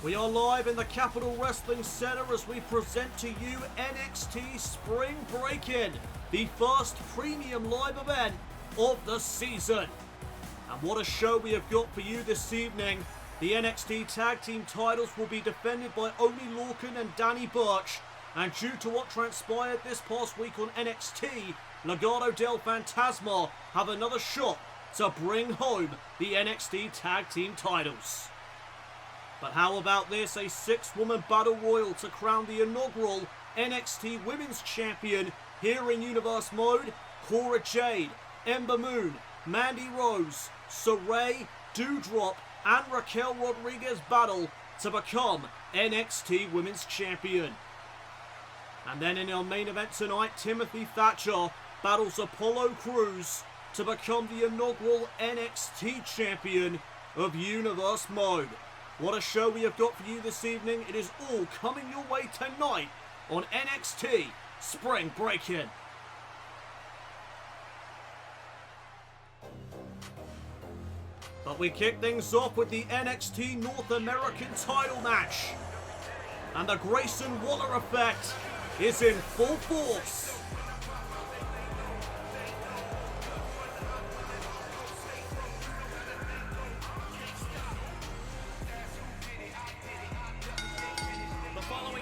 We are live in the Capitol Wrestling Center as we present to you NXT Spring Breakin, the first premium live event of the season. And what a show we have got for you this evening. The NXT Tag Team titles will be defended by Oni Lorcan and Danny Burch. And due to what transpired this past week on NXT, Legado del Fantasma have another shot to bring home the NXT Tag Team titles. But how about this, a 6-woman battle royal to crown the inaugural NXT Women's Champion here in Universe Mode? Cora Jade, Ember Moon, Mandy Rose, Saray, Doudrop and Raquel Rodriguez battle to become NXT Women's Champion. And then in our main event tonight, Timothy Thatcher battles Apollo Crews to become the inaugural NXT Champion of Universe Mode. What a show we have got for you this evening. It is all coming your way tonight on NXT Spring Breakin. But we kick things off with the NXT North American title match. And the Grayson Waller effect is in full force.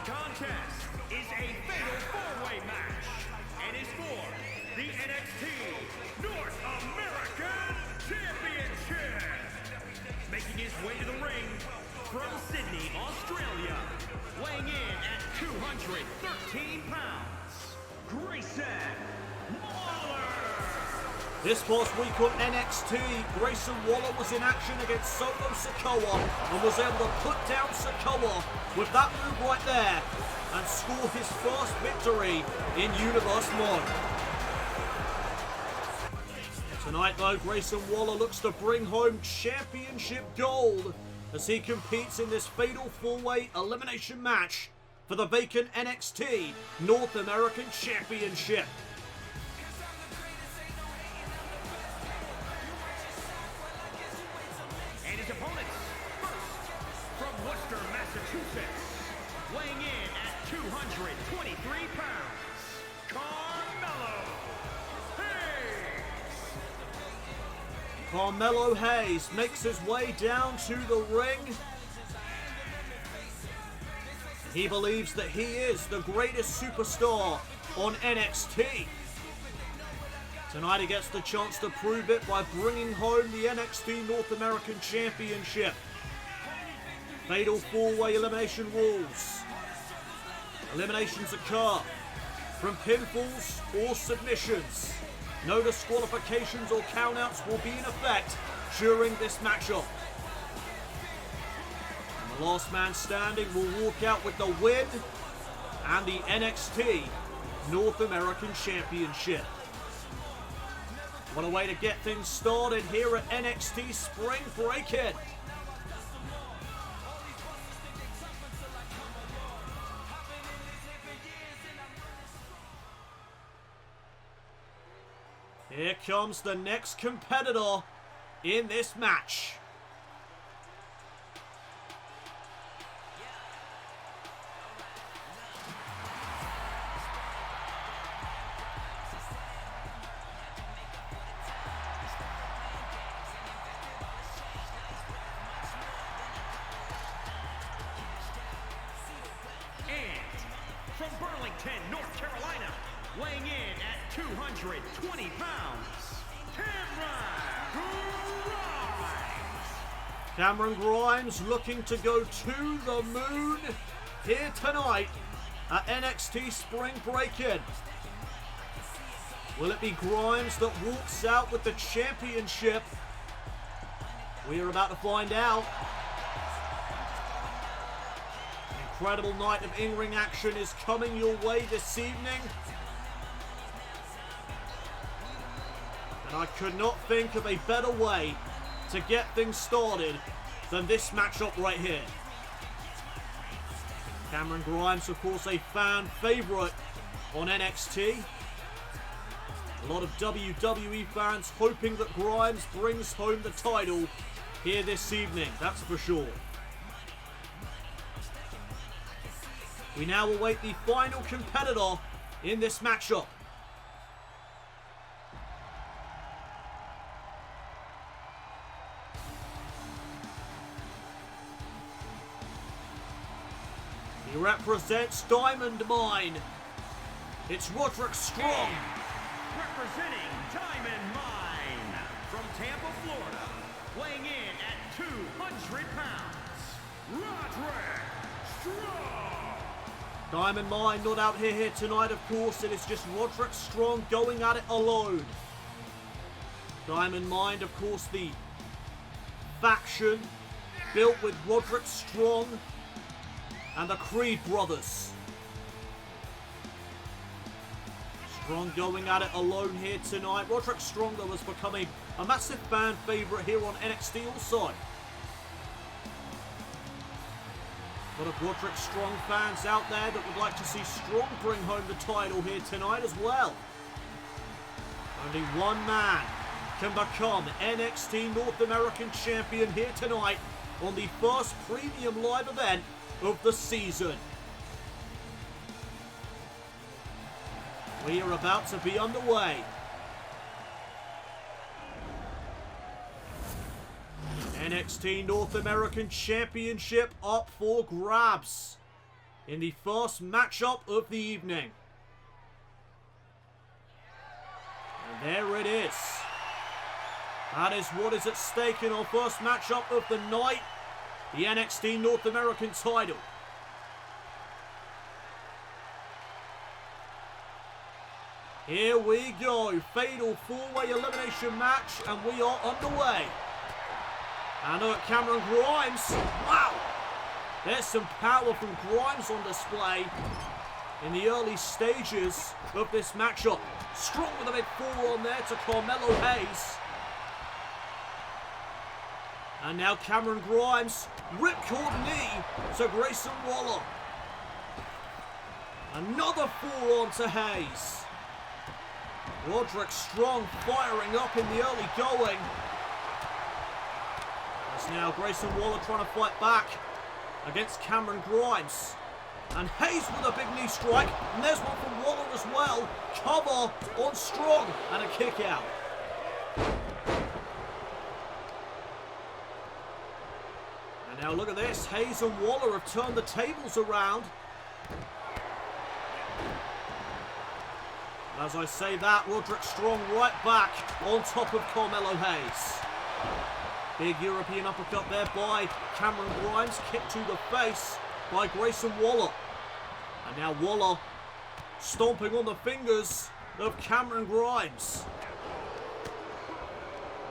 Contest is a fatal four-way match and is for the NXT North American Championship. Making his way to the ring from Sydney, Australia, weighing in at 213 pounds, Grayson Waller. This past week on NXT, Grayson Waller was in action against Solo Sikoa and was able to put down Sikoa with that move right there and score his first victory in Universe Mode. Tonight though, Grayson Waller looks to bring home championship gold as he competes in this fatal four-way elimination match for the vacant NXT North American Championship. And his opponents, first, from Worcester, Massachusetts, weighing in at 223 pounds, Carmelo Hayes. Carmelo Hayes makes his way down to the ring. He believes that he is the greatest superstar on NXT. Tonight he gets the chance to prove it by bringing home the NXT North American Championship. Fatal four-way elimination rules. Eliminations occur from pinfalls or submissions. No disqualifications or countouts will be in effect during this matchup. And the last man standing will walk out with the win and the NXT North American Championship. What a way to get things started here at NXT Spring Breakin. Here comes the next competitor in this match. From Burlington, North Carolina, weighing in at 220 pounds, Cameron Grimes looking to go to the moon here tonight at NXT Spring Breakin. Will it be Grimes that walks out with the championship? We are about to find out. Incredible night of in-ring action is coming your way this evening. And I could not think of a better way to get things started than this matchup right here. Cameron Grimes, of course, a fan favorite on NXT. A lot of WWE fans hoping that Grimes brings home the title here this evening, that's for sure. We now await the final competitor in this matchup. He represents Diamond Mine. It's Roderick Strong. Representing Diamond Mine from Tampa, Florida, weighing in at 200 pounds, Roderick Strong. Diamond Mine not out here tonight, of course. It is just Roderick Strong going at it alone. Diamond Mine, of course, the faction built with Roderick Strong and the Creed brothers. Strong going at it alone here tonight. Roderick Strong, though, has become a massive fan favourite here on NXT also. A lot of Roderick Strong fans out there that would like to see Strong bring home the title here tonight as well. Only one man can become NXT North American Champion here tonight on the first premium live event of the season. We are about to be underway. NXT North American Championship up for grabs in the first matchup of the evening. And there it is. That is what is at stake in our first matchup of the night. The NXT North American title. Here we go. Fatal four-way elimination match, and we are underway. And Cameron Grimes. Wow! There's some power from Grimes on display in the early stages of this matchup. Strong with a big forearm there to Carmelo Hayes. And now Cameron Grimes, ripcord knee to Grayson Waller. Another forearm to Hayes. Roderick Strong firing up in the early going. As now Grayson Waller trying to fight back against Cameron Grimes. And Hayes with a big knee strike. And there's one from Waller as well. Cover on Strong and a kick out. Now look at this, Hayes and Waller have turned the tables around. As I say that, Roderick Strong right back on top of Carmelo Hayes. Big European uppercut there by Cameron Grimes, kick to the face by Grayson Waller. And now Waller stomping on the fingers of Cameron Grimes.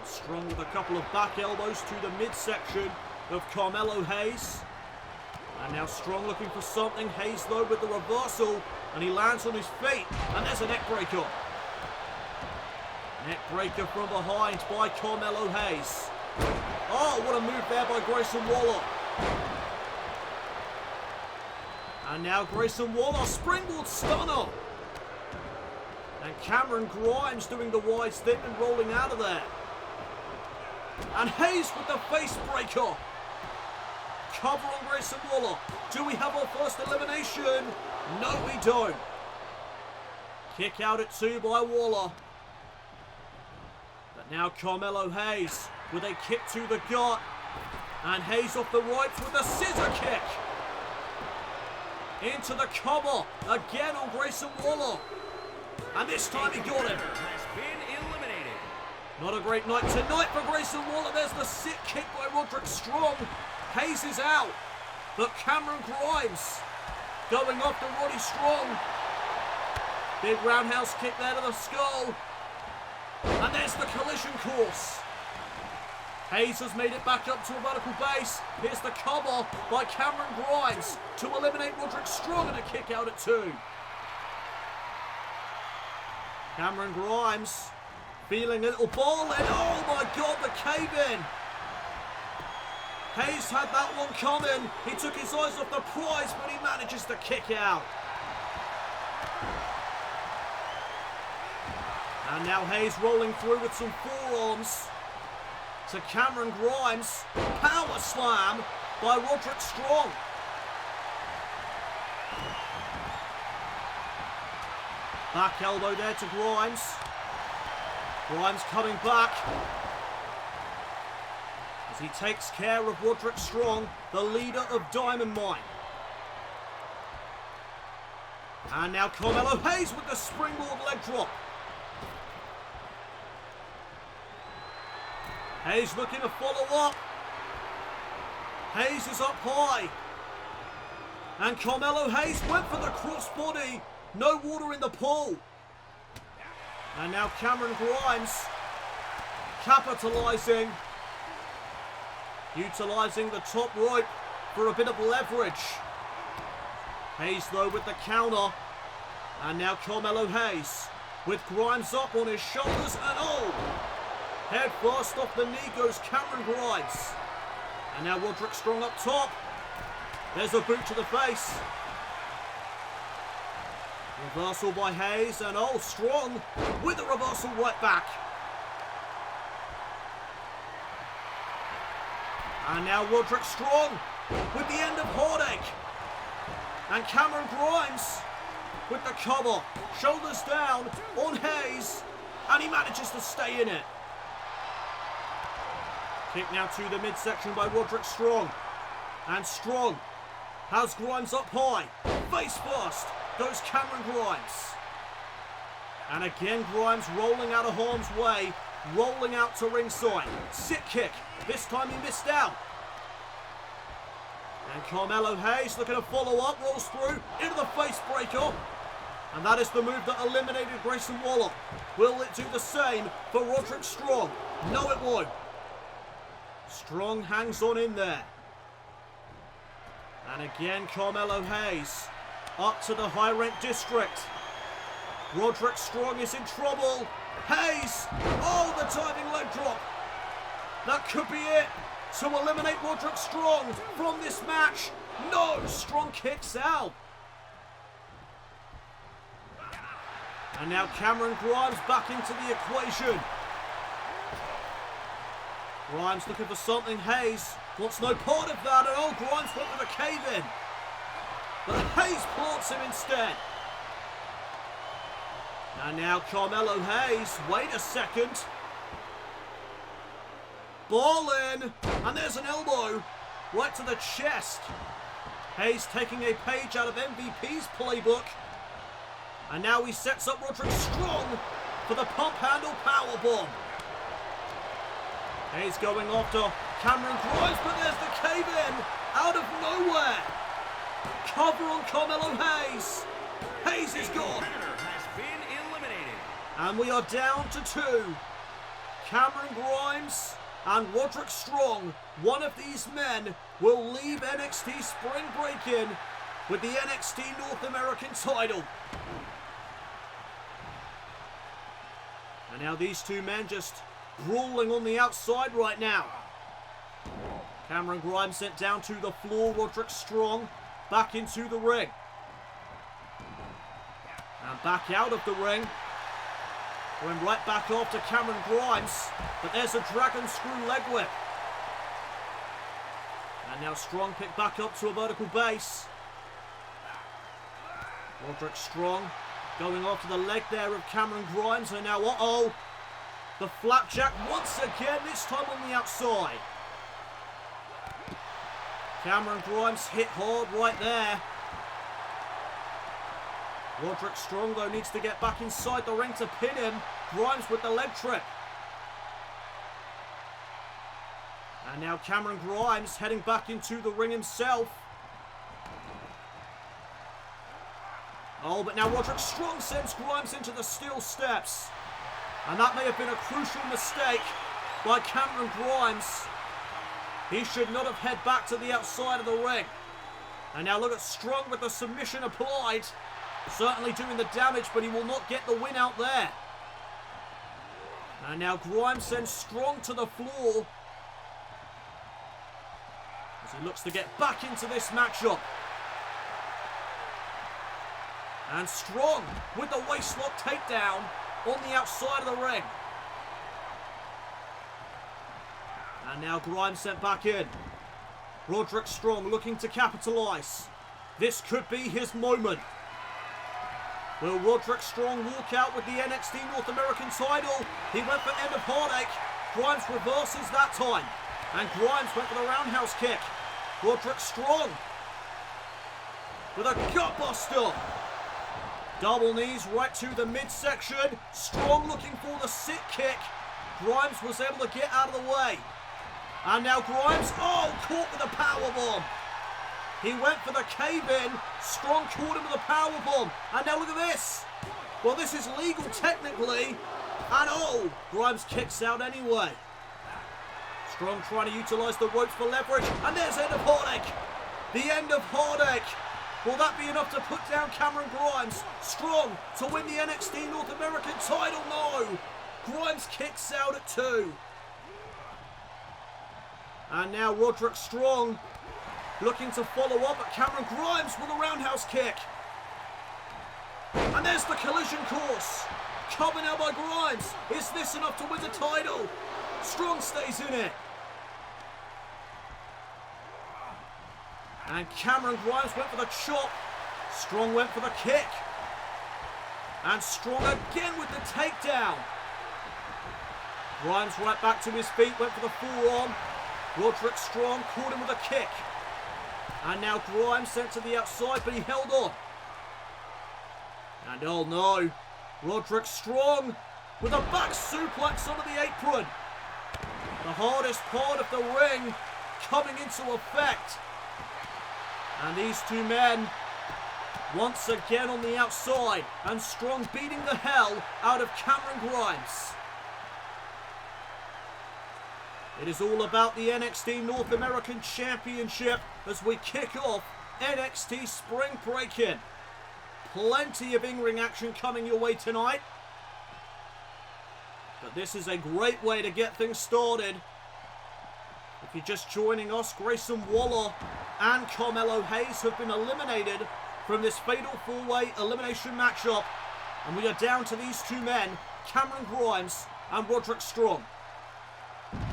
Strong with a couple of back elbows to the midsection of Carmelo Hayes. And now Strong looking for something. Hayes though with the reversal, and he lands on his feet, and there's a neck breaker. Neck breaker from behind by Carmelo Hayes. Oh, what a move there by Grayson Waller. And now Grayson Waller, springboard stunner. And Cameron Grimes doing the wise thing and rolling out of there. And Hayes with the face breaker. Cover on Grayson Waller. Do we have our first elimination? No, we don't. Kick out at 2 by Waller. But now Carmelo Hayes with a kick to the gut. And Hayes off the right with a scissor kick. Into the cover. Again on Grayson Waller. And this time he got him. Has been eliminated. Not a great night tonight for Grayson Waller. There's the sick kick by Roderick Strong. Hayes is out, but Cameron Grimes going after Roddy Strong. Big roundhouse kick there to the skull. And there's the collision course. Hayes has made it back up to a vertical base. Here's the cover by Cameron Grimes to eliminate Roderick Strong, and a kick out at 2. Cameron Grimes feeling a little ball, and oh my God, the cave-in. Hayes had that one coming. He took his eyes off the prize, but he manages to kick out. And now Hayes rolling through with some forearms to Cameron Grimes. Power slam by Roderick Strong. Back elbow there to Grimes. Grimes coming back. As he takes care of Roderick Strong, the leader of Diamond Mine. And now Carmelo Hayes with the springboard leg drop. Hayes looking to follow up. Hayes is up high. And Carmelo Hayes went for the crossbody. No water in the pool. And now Cameron Grimes capitalising. Utilising the top rope for a bit of leverage. Hayes though with the counter. And now Carmelo Hayes with Grimes up on his shoulders. And oh! Head first off the knee goes Cameron Grimes. And now Roderick Strong up top. There's a boot to the face. Reversal by Hayes. And oh, Strong with a reversal right back. And now Roderick Strong with the end of Heartache. And Cameron Grimes with the cover. Shoulders down on Hayes. And he manages to stay in it. Kick now to the midsection by Roderick Strong. And Strong has Grimes up high. Face first goes Cameron Grimes. And again Grimes rolling out of harm's way. Rolling out to ringside. Sit kick. This time he missed out. And Carmelo Hayes looking to follow up. Rolls through into the face breaker. And that is the move that eliminated Grayson Waller. Will it do the same for Roderick Strong? No, it won't. Strong hangs on in there. And again Carmelo Hayes up to the high rank district. Roderick Strong is in trouble. Hayes! Oh, the diving leg drop. That could be it to eliminate Roderick Strong from this match. No, Strong kicks out. And now Cameron Grimes back into the equation. Grimes looking for something. Hayes wants no part of that. And oh, Grimes went with a cave in. But Hayes plants him instead. And now Carmelo Hayes. Wait a second. Ball in. And there's an elbow right to the chest. Hayes taking a page out of MVP's playbook. And now he sets up Roderick Strong for the pump handle powerbomb. Hayes going after Cameron Grimes, but there's the cave in out of nowhere. Cover on Carmelo Hayes. Hayes is gone. And we are down to 2. Cameron Grimes and Roderick Strong. One of these men will leave NXT Spring Breakin with the NXT North American title. And now these two men just brawling on the outside right now. Cameron Grimes sent down to the floor. Roderick Strong back into the ring. And back out of the ring. Going right back after Cameron Grimes. But there's a dragon screw leg whip. And now Strong picked back up to a vertical base. Roderick Strong going after the leg there of Cameron Grimes. And now, uh-oh. The flapjack once again, this time on the outside. Cameron Grimes hit hard right there. Roderick Strong, though, needs to get back inside the ring to pin him. Grimes with the leg trip. And now Cameron Grimes heading back into the ring himself. Oh, but now Roderick Strong sends Grimes into the steel steps. And that may have been a crucial mistake by Cameron Grimes. He should not have headed back to the outside of the ring. And now look at Strong with the submission applied. Certainly doing the damage, but he will not get the win out there. And now Grimes sends Strong to the floor as he looks to get back into this matchup. And Strong with the waistlock takedown on the outside of the ring. And now Grimes sent back in. Roderick Strong looking to capitalise. This could be his moment. Will Roderick Strong walk out with the NXT North American title? He went for End of Heartache. Grimes reverses that time. And Grimes went for the roundhouse kick. Roderick Strong with a gutbuster. Double knees right to the midsection. Strong looking for the sit kick. Grimes was able to get out of the way. And now Grimes, caught with a powerbomb. He went for the cave-in. Strong caught him with a powerbomb. And now look at this. Well, this is legal technically. And Grimes kicks out anyway. Strong trying to utilise the ropes for leverage. And there's End of Heartache. The End of Heartache. Will that be enough to put down Cameron Grimes? Strong to win the NXT North American title? No. Grimes kicks out at 2. And now Roderick Strong looking to follow up at Cameron Grimes with a roundhouse kick. And there's the collision course. Coming out by Grimes. Is this enough to win the title? Strong stays in it. And Cameron Grimes went for the chop. Strong went for the kick. And Strong again with the takedown. Grimes right back to his feet, went for the forearm. Roderick Strong caught him with a kick. And now Grimes sent to the outside, but he held on. And oh no, Roderick Strong with a back suplex onto the apron. The hardest part of the ring coming into effect. And these two men once again on the outside, and Strong beating the hell out of Cameron Grimes. It is all about the NXT North American Championship as we kick off NXT Spring Breakin. Plenty of in-ring action coming your way tonight. But this is a great way to get things started. If you're just joining us, Grayson Waller and Carmelo Hayes have been eliminated from this fatal 4-way elimination matchup. And we are down to these two men, Cameron Grimes and Roderick Strong.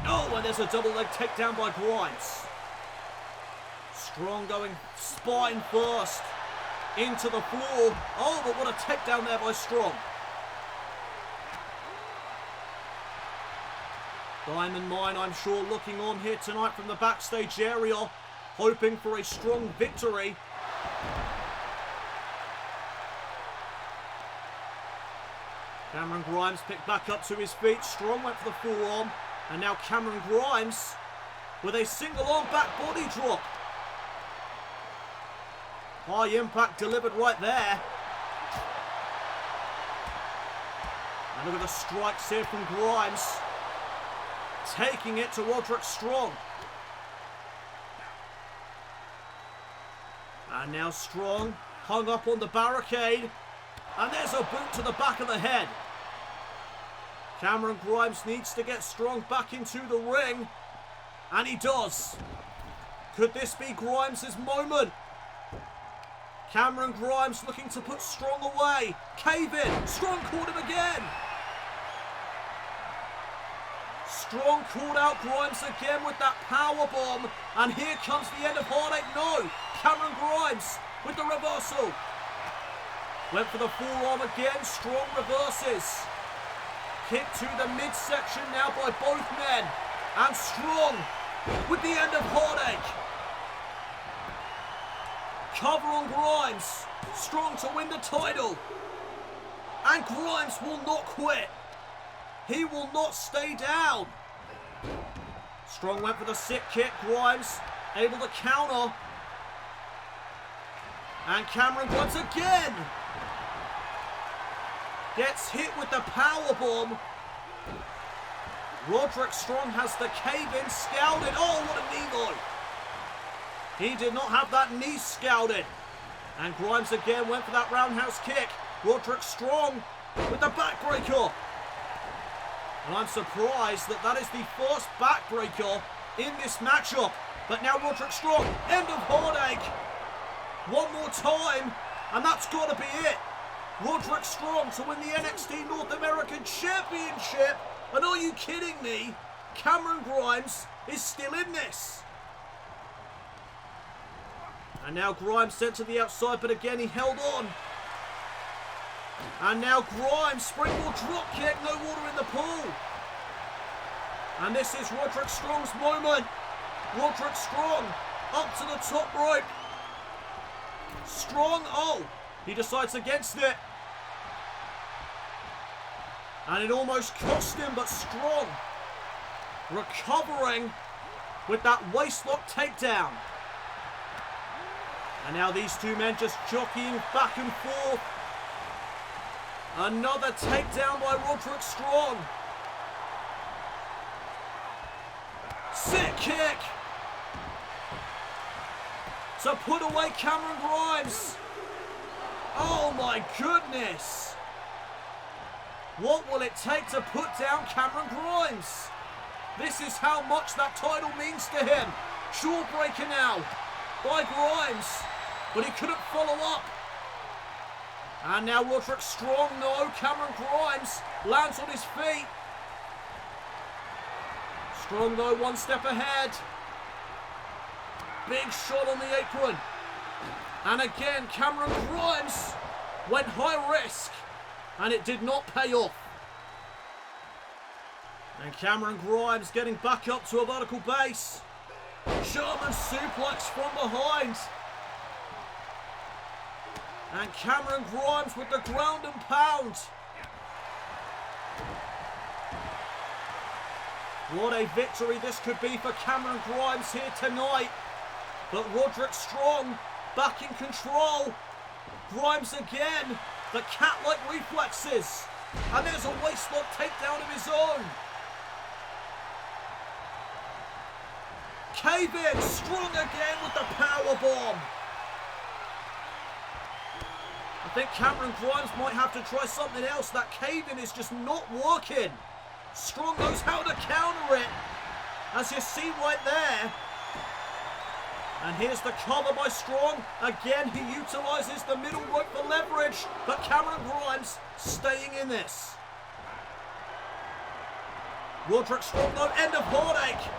And there's a double leg takedown by Grimes. Strong going spine first into the floor. But what a takedown there by Strong. Diamond Mine, I'm sure, looking on here tonight from the backstage area, hoping for a strong victory. Cameron Grimes picked back up to his feet. Strong went for the forearm. And now Cameron Grimes with a single arm back body drop. High impact delivered right there. And look at the strikes here from Grimes. Taking it to Roderick Strong. And now Strong hung up on the barricade. And there's a boot to the back of the head. Cameron Grimes needs to get Strong back into the ring. And he does. Could this be Grimes' moment? Cameron Grimes looking to put Strong away. Cave in. Strong caught him again. Strong called out Grimes again with that powerbomb. And here comes the End of Heartache. No. Cameron Grimes with the reversal. Went for the forearm again. Strong reverses. Kick to the midsection now by both men. And Strong with the End of Heartache. Cover on Grimes. Strong to win the title. And Grimes will not quit. He will not stay down. Strong went for the sit kick. Grimes able to counter. And Cameron Grimes again. Gets hit with the powerbomb. Roderick Strong has the cave-in scouted. What a knee though. He did not have that knee scouted. And Grimes again went for that roundhouse kick. Roderick Strong with the backbreaker. And I'm surprised that that is the first backbreaker in this matchup. But now Roderick Strong, End of Heartache. One more time, and that's got to be it. Roderick Strong to win the NXT North American Championship. And are you kidding me? Cameron Grimes is still in this. And now Grimes sent to the outside, but again he held on. And now Grimes, springboard drop kick, no water in the pool. And this is Roderick Strong's moment. Roderick Strong up to the top rope. Strong, oh, he decides against it. And it almost cost him, but Strong recovering with that waistlock takedown. And now these two men just jockeying back and forth. Another takedown by Roderick Strong. Sick kick to put away Cameron Grimes. Oh my goodness. What will it take to put down Cameron Grimes? This is how much that title means to him. Jawbreaker now by Grimes, but he couldn't follow up. And now Roderick Strong, no, Cameron Grimes lands on his feet. Strong though, one step ahead. Big shot on the apron. And again, Cameron Grimes went high risk, and it did not pay off. And Cameron Grimes getting back up to a vertical base. German suplex from behind. And Cameron Grimes with the ground and pound. What a victory this could be for Cameron Grimes here tonight. But Roderick Strong back in control. Grimes again. The cat-like reflexes. And there's a waistlock takedown of his own. Cave in. Strong again with the powerbomb. I think Cameron Grimes might have to try something else. That cave-in is just not working. Strong knows how to counter it, as you see right there. And here's the cover by Strong. Again, he utilizes the middle rope for leverage, but Cameron Grimes staying in this. Roderick Strong, no, end of heartache.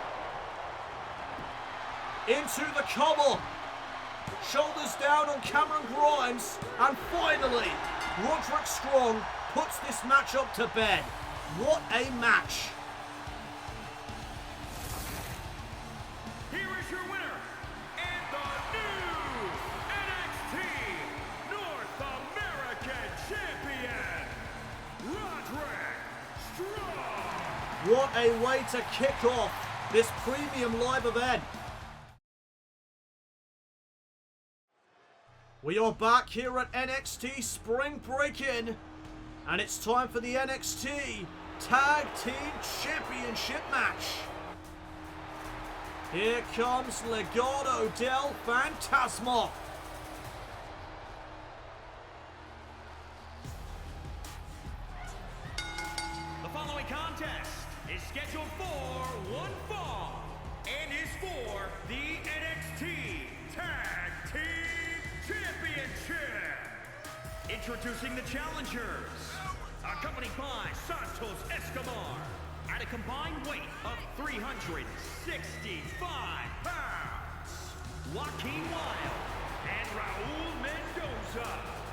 Into the cover. Shoulders down on Cameron Grimes, and finally, Roderick Strong puts this match up to bed. What a match! Here is your winner, and the new NXT North American Champion, Roderick Strong! What a way to kick off this premium live event. We are back here at NXT Spring Breakin, and it's time for the NXT Tag Team Championship match. Here comes Legado del Fantasma. The following contest is scheduled for one fall and is for the NXT Tag Team Championship. Introducing the challengers, accompanied by Santos Escobar, at a combined weight of 365 pounds. Joaquin Wilde and Raul Mendoza,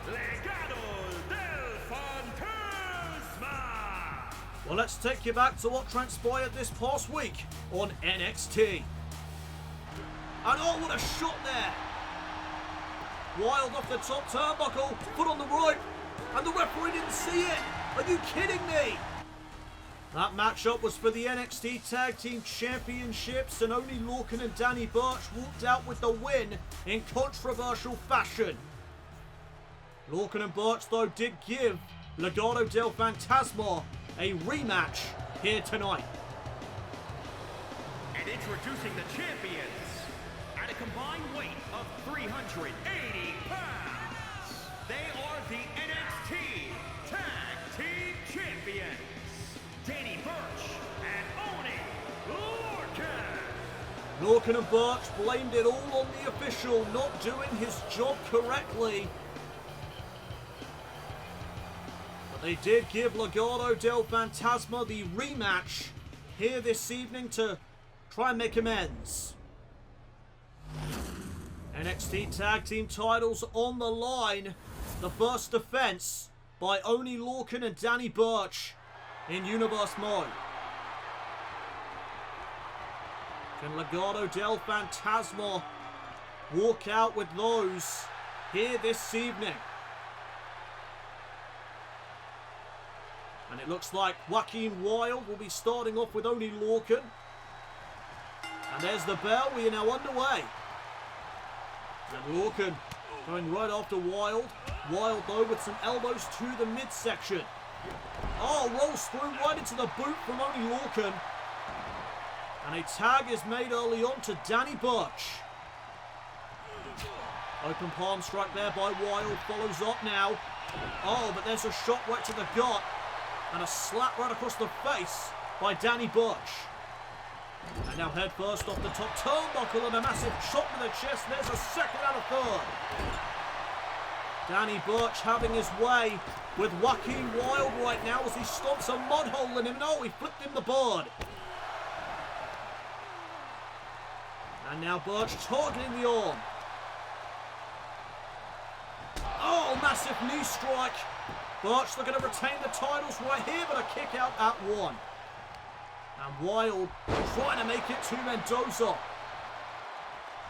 Legado del Fantasma. Well, let's take you back to what transpired this past week on NXT. And oh, what a shot there! Wild off the top turnbuckle, foot on the rope, and the referee didn't see it. Are you kidding me? That matchup was for the NXT Tag Team Championships, and only Lorcan and Danny Burch walked out with the win in controversial fashion. Lorcan and Burch, though, did give Legado del Fantasma a rematch here tonight. And introducing the champions, at a combined weight of 380 pounds, they are the NXT Tag Team Champions, Danny Burch and Oni Lorcan. Lorcan and Burch blamed it all on the official not doing his job correctly. But they did give Legado del Fantasma the rematch here this evening to try and make amends. NXT Tag Team titles on the line. The first defense by Oney Lorcan and Danny Burch in Universe mode. Can Legado del Fantasma walk out with those here this evening? And it looks like Joaquin Wilde will be starting off with Oney Lorcan. And there's the bell. We are now underway. And Lorcan going right after Wilde. Wilde, though, with some elbows to the midsection. Oh, rolls through right into the boot from Oney Lorcan. And a tag is made early on to Danny Burch. Open palm strike there by Wilde. Follows up now. Oh, but there's a shot right to the gut. And a slap right across the face by Danny Burch. And now head first off the top turnbuckle and a massive shot to the chest. There's a second and a third. Danny Burch having his way with Joaquin Wilde right now as he stomps a mud hole in him. No, he flipped him the bird. And now Burch targeting the arm. Oh, massive knee strike. Burch looking to retain the titles right here, but a kick out at one. And Wilde trying to make it to Mendoza.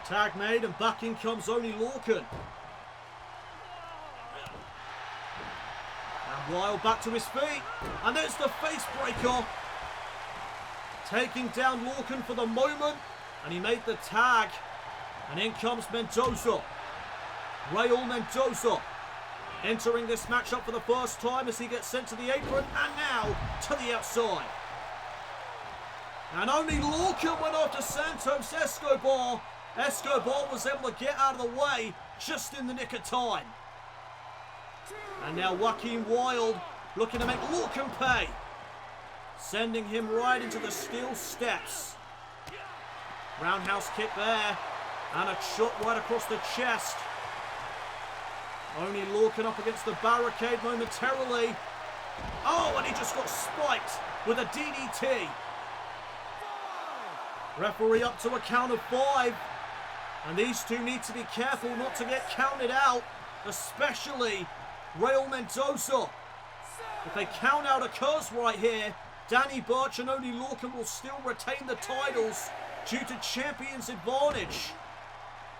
Tag made and back in comes Oney Lorcan. And Wilde back to his feet. And there's the face breaker. Taking down Lorcan for the moment. And he made the tag. And in comes Mendoza. Raul Mendoza entering this matchup for the first time as he gets sent to the apron. And now to the outside. And Oney Lorcan went after Santos Escobar. Escobar was able to get out of the way just in the nick of time. And now Joaquin Wilde looking to make Lorcan pay. Sending him right into the steel steps. Roundhouse kick there. And a shot right across the chest. Oney Lorcan up against the barricade momentarily. Oh, and he just got spiked with a DDT. Referee up to a count of 5. And these two need to be careful not to get counted out, especially Raul Mendoza. If a count out occurs right here, Danny Burch and Oney Lorcan will still retain the titles due to champion's advantage.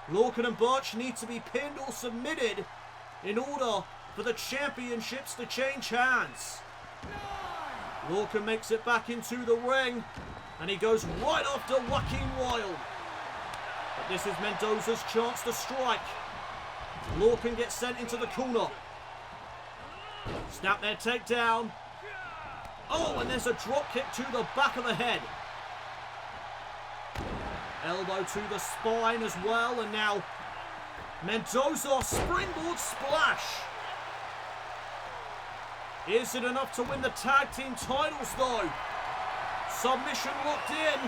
Lorcan and Burch need to be pinned or submitted in order for the championships to change hands. Lorcan makes it back into the ring. And he goes right after Joaquin Wilde. But this is Mendoza's chance to strike. Lorcan gets sent into the corner. Snap their takedown. Oh, and there's a drop kick to the back of the head. Elbow to the spine as well. And now Mendoza springboard splash. Is it enough to win the tag team titles though? Submission locked in.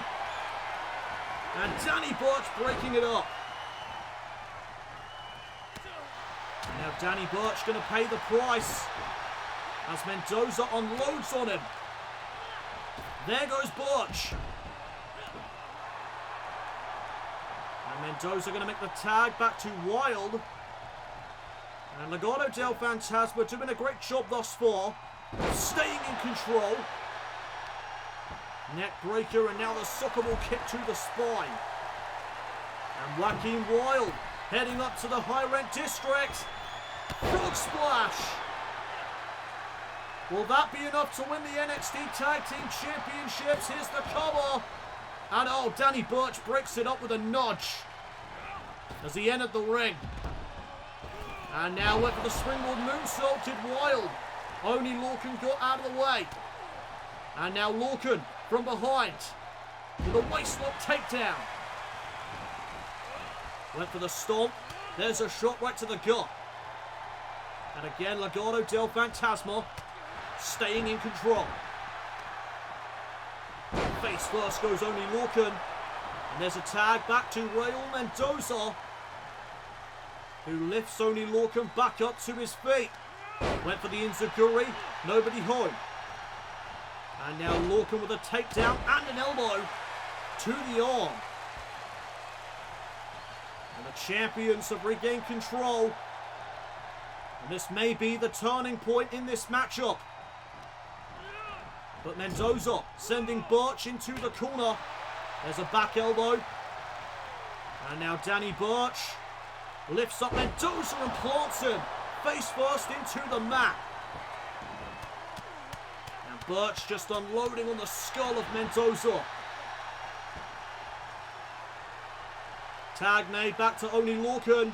And Danny Burch breaking it up. Now Danny Burch going to pay the price as Mendoza unloads on him. There goes Burch. And Mendoza going to make the tag back to Wilde. And Legado del Fantasma doing a great job thus far of staying in control. Neck breaker and now the soccer ball kick to the spine. And Joaquin Wilde heading up to the high rent district. Frog splash. Will that be enough to win the NXT Tag Team Championships? Here's the cover. And oh, Danny Burch breaks it up with a nudge as he entered the ring. And now went for the springboard moonsault, did Wilde. Oney Lorcan got out of the way. And now Lorcan from behind with a waistlock takedown. Went for the stomp. There's a shot right to the gut. And again, Legado del Fantasma staying in control. Face first goes Oney Lorcan. And there's a tag back to Raul Mendoza, who lifts Oney Lorcan back up to his feet. Went for the enziguri. Nobody home. And now Lorcan with a takedown and an elbow to the arm. And the champions have regained control. This may be the turning point in this matchup. But Mendoza sending Birch into the corner. There's a back elbow. And now Danny Birch lifts up Mendoza and plants him face first into the mat. And Birch just unloading on the skull of Mendoza. Tag made back to Oni Lorcan.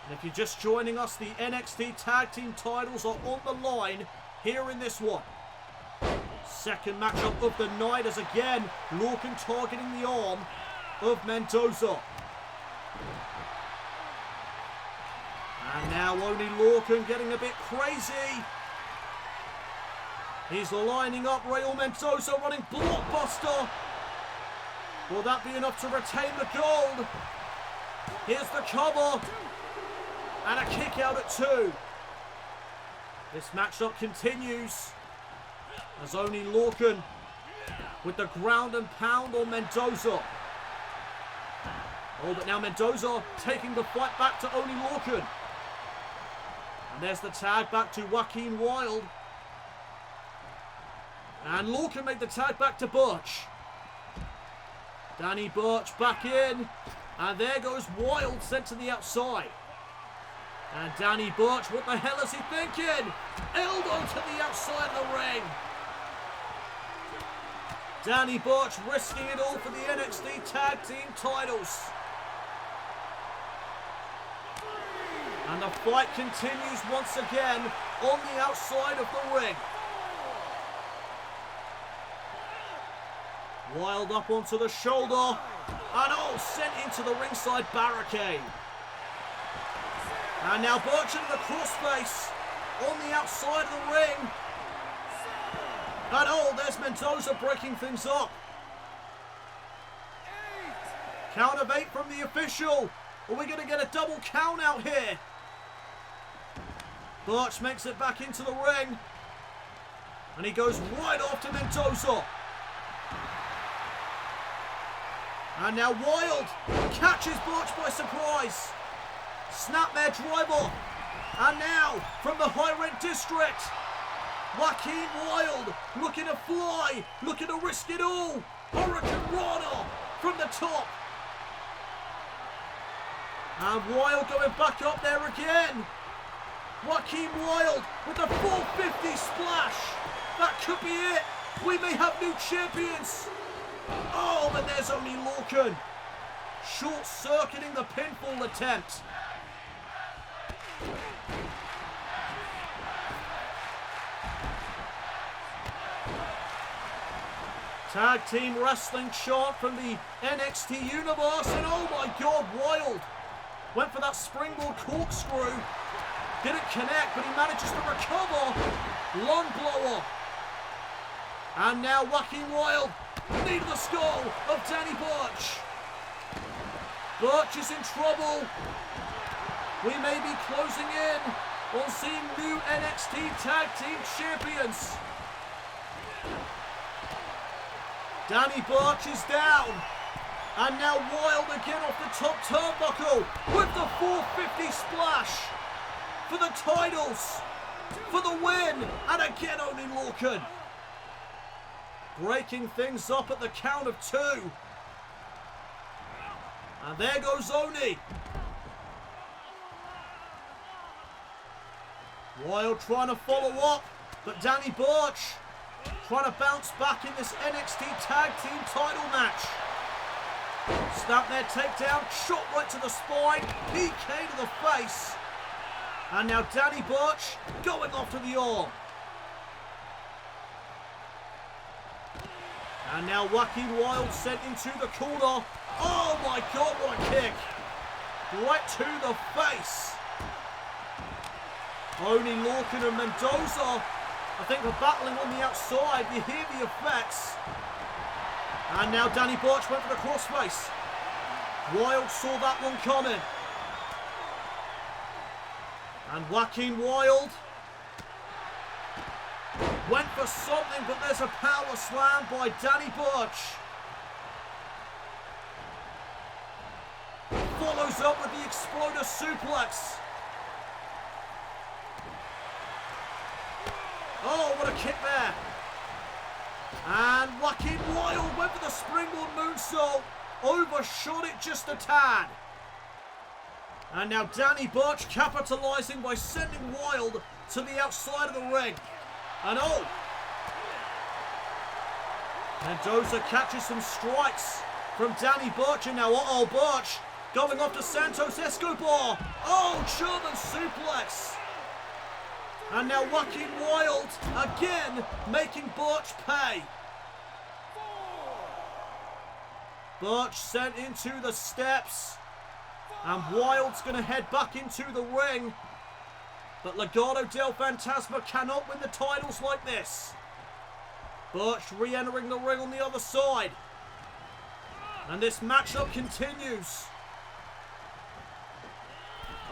And if you're just joining us, the NXT Tag Team titles are on the line here in this one. Second matchup of the night as again Lorcan targeting the arm of Mendoza. And now Oni Lorcan getting a bit crazy. He's lining up Raul Mendoza, running blockbuster. Will that be enough to retain the gold? Here's the cover. And a kick out at 2. This matchup continues as Oni Lorcan with the ground and pound on Mendoza. Oh, but now Mendoza taking the fight back to Oni Lorcan. And there's the tag back to Joaquin Wilde. And Lorcan made the tag back to Birch. Danny Birch back in. And there goes Wilde sent to the outside. And Danny Birch, what the hell is he thinking? Elbow to the outside of the ring. Danny Birch risking it all for the NXT Tag Team titles. And the fight continues once again on the outside of the ring. Wilde up onto the shoulder. And sent into the ringside barricade. And now Birch into the crossface on the outside of the ring. And there's Mendoza breaking things up. Count of 8 from the official. Are we going to get a double count out here? Birch makes it back into the ring. And he goes right after Mendoza. And now Wilde catches Birch by surprise. Snapmare driver. And now from the High Rent District, Joaquin Wilde looking to fly, looking to risk it all. Hurricane Rana from the top. And Wilde going back up there again. Joaquin Wilde with the 450 splash. That could be it. We may have new champions. But there's Oni Lorcan. Short-circuiting the pinfall attempt. Tag team wrestling chant from the NXT universe. And oh my God, Wilde went for that springboard corkscrew. Didn't connect, but he manages to recover. Lung blower. And now Joaquin Wilde, knee to the skull of Danny Birch. Birch is in trouble. We may be closing in on seeing new NXT Tag Team Champions. Danny Birch is down. And now Wilde again off the top turnbuckle with the 450 splash for the titles, for the win. And again Oni Lorcan breaking things up at the count of 2. And there goes Oni. Wilde trying to follow up, but Danny Birch trying to bounce back in this NXT Tag Team title match. Snapmare takedown, shot right to the spine, PK to the face. And now Danny Birch going after the arm. And now Joaquin Wilde sent into the corner. Oh my God, what a kick. Right to the face. Oni Lorcan and Mendoza, I think, are battling on the outside. You hear the effects. And now Danny Birch went for the crossface. Wilde saw that one coming. And Joaquin Wilde went for something, but there's a power slam by Danny Birch. Follows up with the Exploder suplex. kick there. And Joaquin Wilde went for the springboard moonsault. Overshot it just a tad. And now Danny Burch capitalizing by sending Wilde to the outside of the ring. And oh! Mendoza catches some strikes from Danny Burch. And now, Burch going off to Santos Escobar. Oh, German suplex. And now Joaquin Wilde again making Burch pay. Burch sent into the steps. And Wilde's going to head back into the ring. But Legado del Fantasma cannot win the titles like this. Burch re-entering the ring on the other side. And this matchup continues.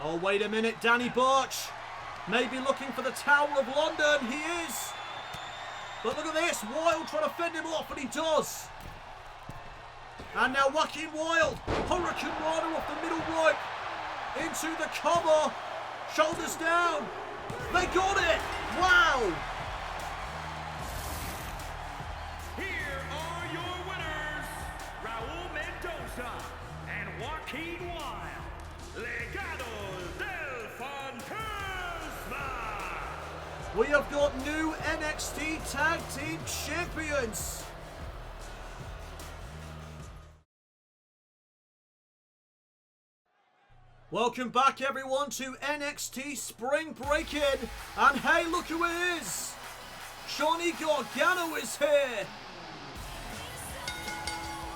Oh, wait a minute. Danny Burch maybe looking for the Tower of London. He is. But look at this. Wilde trying to fend him off, and he does. And now Joaquin Wilde. Hurricane Rana off the middle rope. Into the cover. Shoulders down. They got it. Wow. Here are your winners, Raul Mendoza and Joaquin Wilde. Legado del Fantasma. We have got new NXT Tag Team Champions. Welcome back, everyone, to NXT Spring Breakin. And hey, look who it is. Johnny Gargano is here.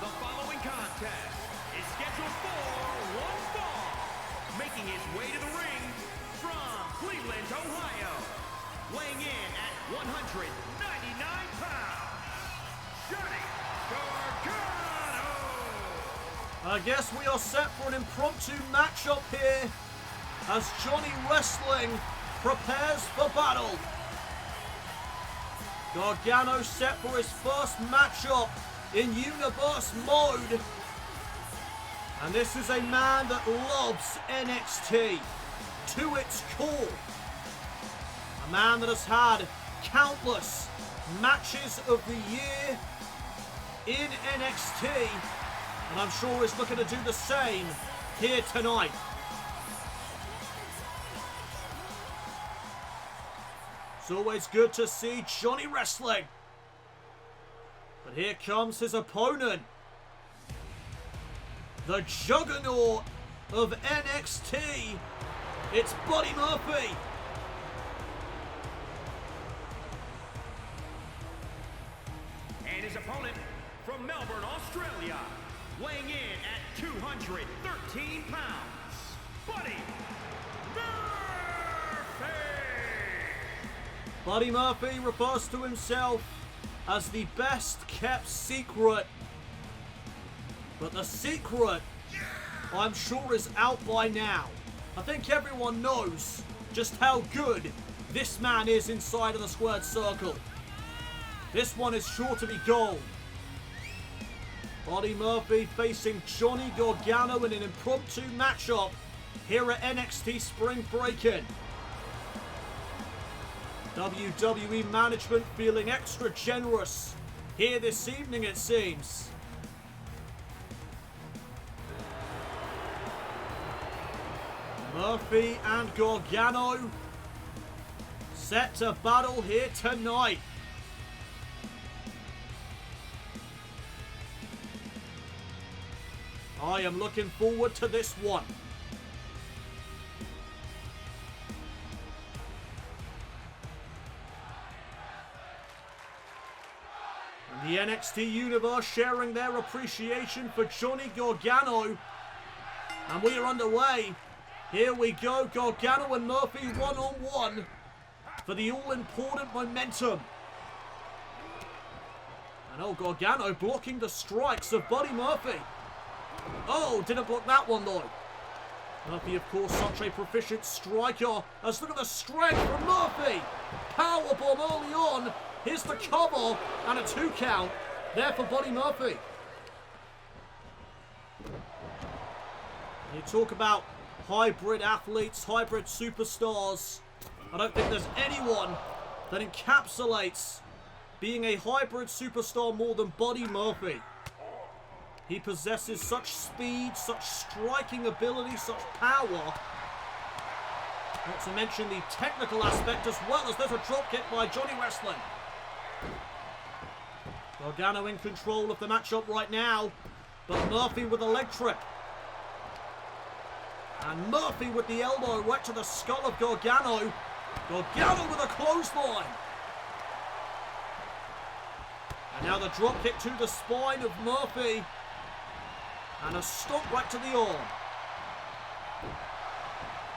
The following contest is scheduled for one fall. Making his way to the ring from Cleveland, Ohio. Weighing in at 199 pounds, Johnny Gargano. I guess we are set for an impromptu matchup here as Johnny Wrestling prepares for battle. Gargano set for his first matchup in Universe mode. And this is a man that loves NXT to its core. A man that has had countless matches of the year in NXT. And I'm sure is looking to do the same here tonight. It's always good to see Johnny wrestling. But here comes his opponent. The juggernaut of NXT. It's Buddy Murphy. And his opponent from Melbourne, Australia. Weighing in at 213 pounds, Buddy Murphy! Buddy Murphy refers to himself as the best kept secret. But the secret, I'm sure, is out by now. I think everyone knows just how good this man is inside of the squared circle. This one is sure to be gold. Buddy Murphy facing Johnny Gargano in an impromptu matchup here at NXT Spring Breakin. WWE management feeling extra generous here this evening, it seems. Murphy and Gargano set to battle here tonight. I am looking forward to this one. And the NXT Universe sharing their appreciation for Johnny Gargano. And we are underway. Here we go, Gargano and Murphy one-on-one for the all-important momentum. And oh, Gargano blocking the strikes of Buddy Murphy. Oh, didn't block that one though. Murphy, of course, such a proficient striker. Let's look at the strength from Murphy. Powerbomb early on. Here's the cover and a 2 count there for Buddy Murphy. You talk about hybrid athletes, hybrid superstars. I don't think there's anyone that encapsulates being a hybrid superstar more than Buddy Murphy. He possesses such speed, such striking ability, such power. Not to mention the technical aspect as well, as there's a dropkick by Johnny Wrestling. Gargano in control of the matchup right now, but Murphy with a leg trip. And Murphy with the elbow right to the skull of Gargano. Gargano with a clothesline. And now the dropkick to the spine of Murphy. And a stomp right to the arm.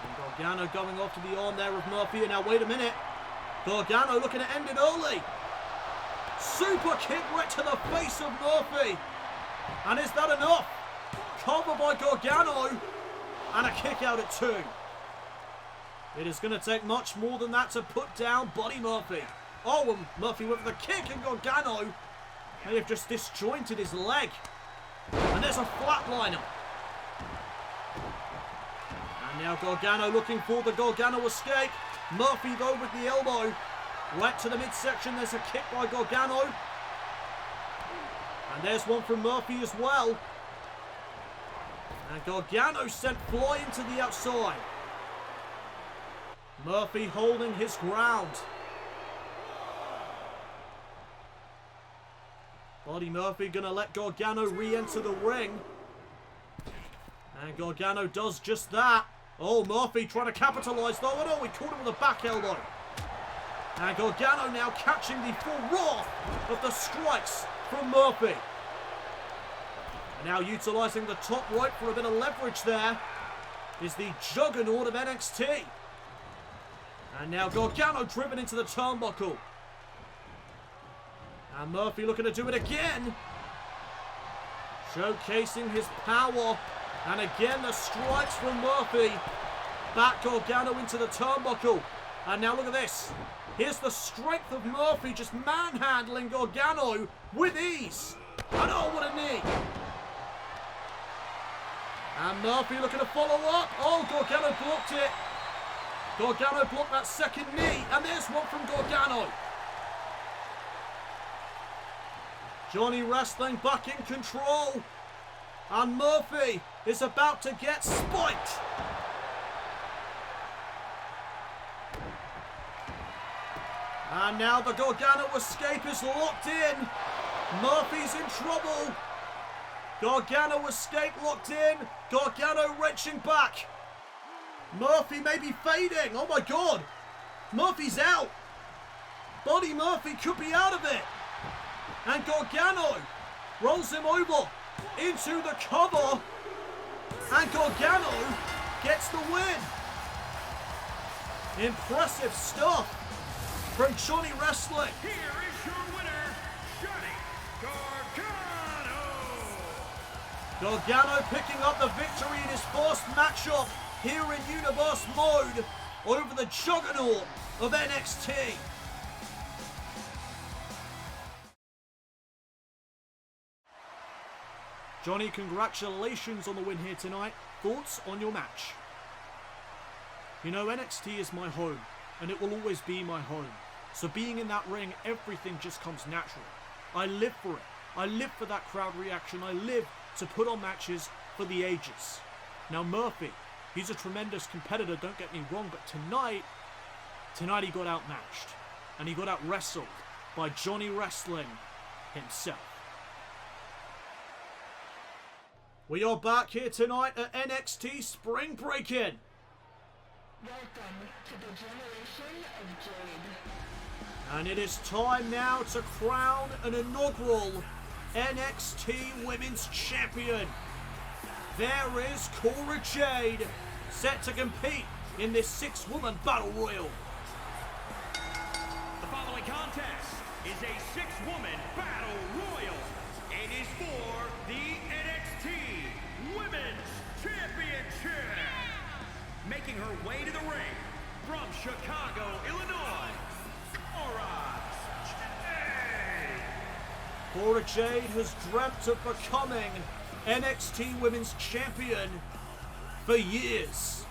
And Gargano going off to the arm there of Murphy. And now wait a minute. Gargano looking to end it early. Super kick right to the face of Murphy. And is that enough? Cover by Gargano. And a kick out at 2. It is going to take much more than that to put down Buddy Murphy. Oh, and Murphy with the kick, and Gargano may have just disjointed his leg. And there's a flatliner. And now Gargano looking for the Gargano escape. Murphy though with the elbow. Right to the midsection, there's a kick by Gargano. And there's one from Murphy as well. And Gargano sent flying to the outside. Murphy holding his ground. Buddy Murphy gonna let Gargano re-enter the ring. And Gargano does just that. Oh, Murphy trying to capitalise though. Oh no, he caught him with a back elbow. And Gargano now catching the full wrath of the strikes from Murphy. And now utilising the top rope for a bit of leverage there is the juggernaut of NXT. And now Gargano driven into the turnbuckle. And Murphy looking to do it again. Showcasing his power. And again the strikes from Murphy. Back Gargano into the turnbuckle. And now look at this. Here's the strength of Murphy just manhandling Gargano with ease. And oh, what a knee. And Murphy looking to follow up. Oh, Gargano blocked it. Gargano blocked that second knee. And there's one from Gargano. Johnny Wrestling back in control. And Murphy is about to get spiked. And now the Gargano escape is locked in. Murphy's in trouble. Gargano escape locked in. Gargano wrenching back. Murphy may be fading. Oh my God. Murphy's out. Buddy Murphy could be out of it. And Gargano rolls him over into the cover. And Gargano gets the win. Impressive stuff from Johnny Wrestling. Here is your winner, Johnny Gargano. Gargano picking up the victory in his first matchup here in Universe mode over the juggernaut of NXT. Johnny, congratulations on the win here tonight. Thoughts on your match? You know, NXT is my home, and it will always be my home. So being in that ring, everything just comes natural. I live for it. I live for that crowd reaction. I live to put on matches for the ages. Now Murphy, he's a tremendous competitor, don't get me wrong, but tonight he got outmatched. And he got out-wrestled by Johnny Wrestling himself. We are back here tonight at NXT Spring Breakin. Welcome to the generation of Jade. And it is time now to crown an inaugural NXT Women's Champion. There is Cora Jade, set to compete in this 6-woman battle royal. The following contest is a 6-woman battle royal and is for the NXT Women's Championship. Making her way to the ring from Chicago, Illinois, Cora Jade. Cora Jade has dreamt of becoming NXT Women's Champion for years.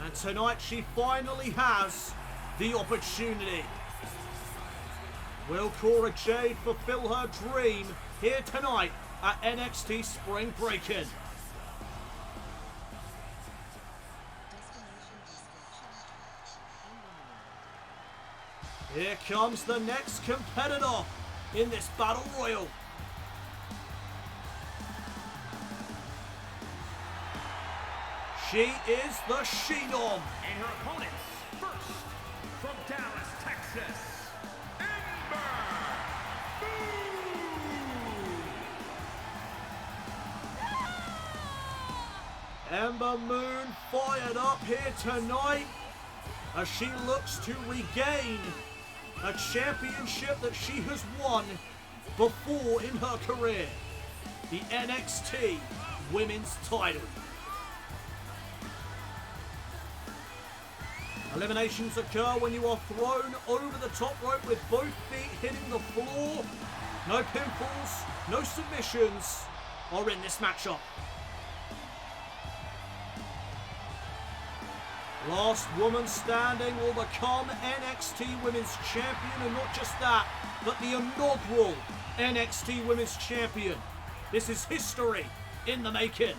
And tonight she finally has the opportunity. Will Cora Jade fulfill her dream here tonight at NXT Spring Breakin? Here comes the next competitor in this Battle Royal. She is the She-Dom. And her opponents, first, from Dallas, Texas, Ember Moon fired up here tonight as she looks to regain a championship that she has won before in her career, the NXT Women's title. Eliminations occur when you are thrown over the top rope with both feet hitting the floor. No pinfalls, no submissions are in this matchup. Last woman standing will become NXT Women's Champion, and not just that, but the inaugural NXT Women's Champion. This is history in the making.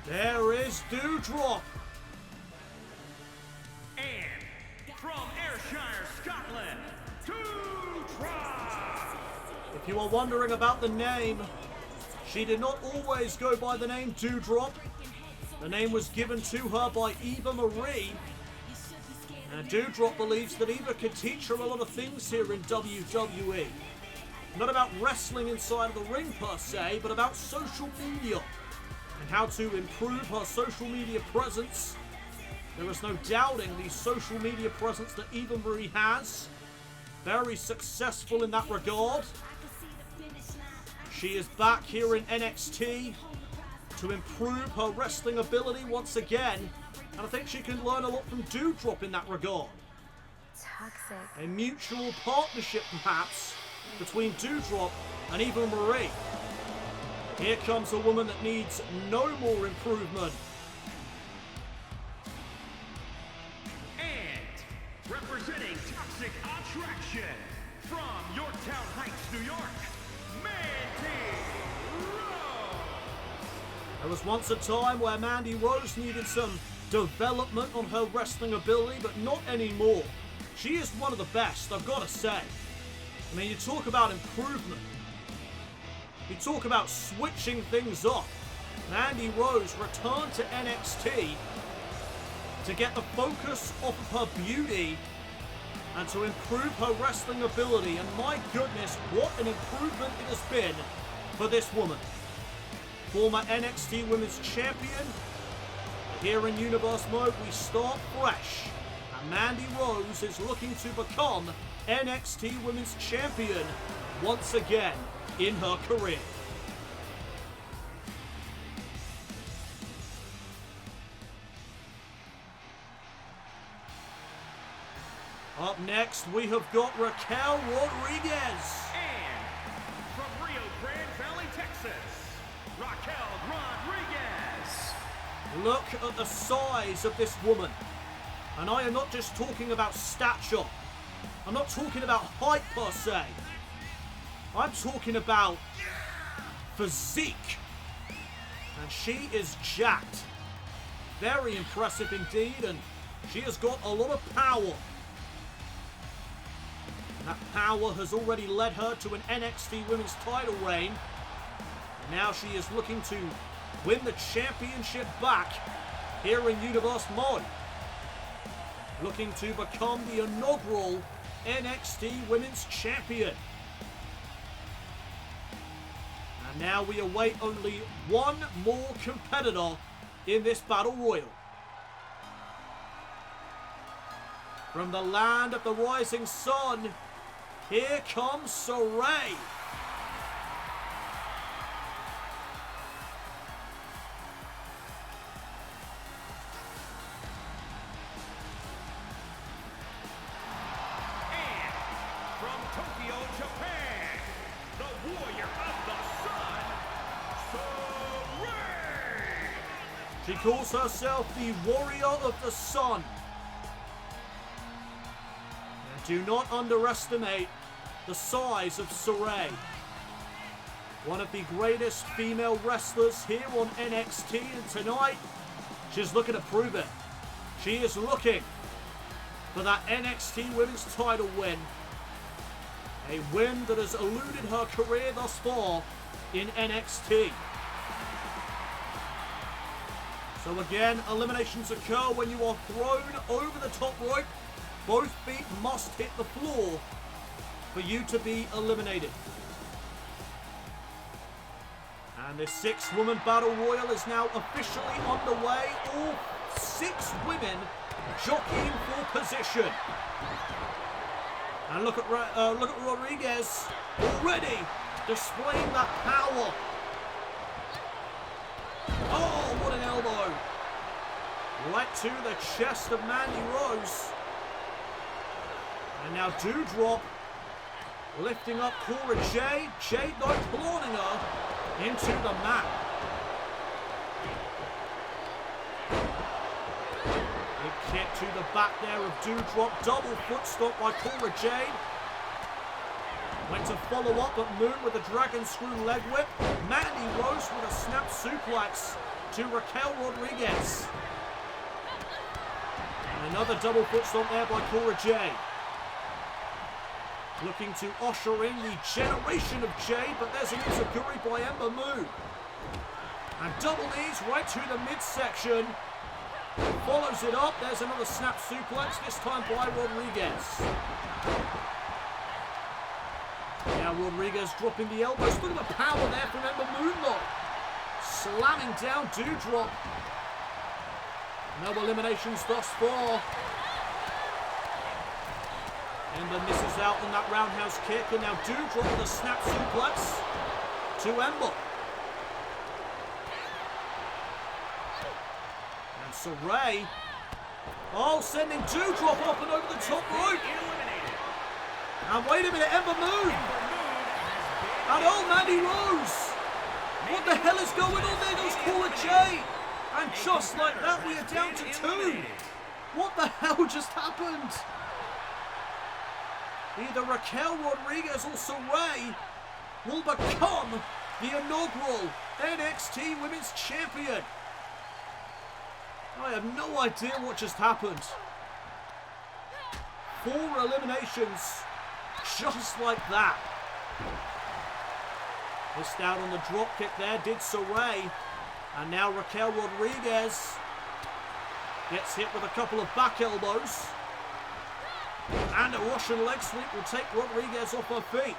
There is Doudrop. and from Ayrshire, Scotland, Doudrop. If you are wondering about the name, she did not always go by the name Doudrop. The name was given to her by Eva Marie. And Doudrop believes that Eva could teach her a lot of things here in WWE. Not about wrestling inside of the ring per se, but about social media and how to improve her social media presence. There is no doubting the social media presence that Eva Marie has. Very successful in that regard. She is back here in NXT to improve her wrestling ability once again. And I think she can learn a lot from Doudrop in that regard. Toxic. A mutual partnership perhaps between Doudrop and Eva Marie. Here comes a woman that needs no more improvement. And representing Toxic Attraction from Yorktown Heights, New York, Mandy Rose. There was once a time where Mandy Rose needed some development on her wrestling ability, but not anymore. She is one of the best, I've got to say. I mean, you talk about improvement. You talk about switching things up. Mandy Rose returned to NXT to get the focus off of her beauty and to improve her wrestling ability. And my goodness, what an improvement it has been for this woman. Former NXT Women's Champion. Here in Universe Mode, we start fresh. And Mandy Rose is looking to become NXT Women's Champion once again in her career. Up next, we have got Raquel Rodriguez. And from Rio Grande Valley, Texas, Raquel Rodriguez. Look at the size of this woman. And I am not just talking about stature. I'm not talking about height per se. I'm talking about physique. And she is jacked. Very impressive indeed, and she has got a lot of power. And that power has already led her to an NXT Women's title reign. And now she is looking to win the championship back here in Universe Mod. Looking to become the inaugural NXT Women's Champion. And now we await only one more competitor in this Battle Royal. From the land of the rising sun, here comes Saray. And from Tokyo, Japan, the warrior of the sun, Saray! She calls herself the Warrior of the Sun. And do not underestimate the size of Saray. One of the greatest female wrestlers here on NXT, and tonight, she's looking to prove it. She is looking for that NXT Women's title win. A win that has eluded her career thus far in NXT. So again, eliminations occur when you are thrown over the top rope. Both feet must hit the floor for you to be eliminated. And this 6-woman battle royal is now officially underway. All 6 women jockeying for position. And look at Rodriguez already displaying that power. Oh, what an elbow. Right to the chest of Mandy Rose. And now Doudrop lifting up Cora Jade. Jade though planting her into the mat. Big kick to the back there of Doudrop. Double foot stomp by Cora Jade. Went to follow up but Moon with a dragon screw leg whip. Mandy Rose with a snap suplex to Raquel Rodriguez. And another double foot stomp there by Cora Jade. Looking to usher in the generation of Jade, but there's an enziguri by Ember Moon. And double knees right to the midsection. Follows it up. There's another snap suplex, this time by Rodriguez. Now Rodriguez dropping the elbows. Look at the power there from Ember Moon though. Slamming down Doudrop. No eliminations thus far. Ember misses out on that roundhouse kick, and now Doudrop with a snap suplex to Ember. And Saray, sending Doudrop up and over the top rope. And wait a minute, Ember Moon. And Mandy Rose. What the hell is going on there? Goes Cora Jade. And just like that, we are down to 2. What the hell just happened? Either Raquel Rodriguez or Saray will become the inaugural NXT Women's Champion. I have no idea what just happened. 4 eliminations just like that. Missed out on the drop kick there, did Saray. And now Raquel Rodriguez gets hit with a couple of back elbows. And a Russian leg sweep will take Rodriguez off her feet.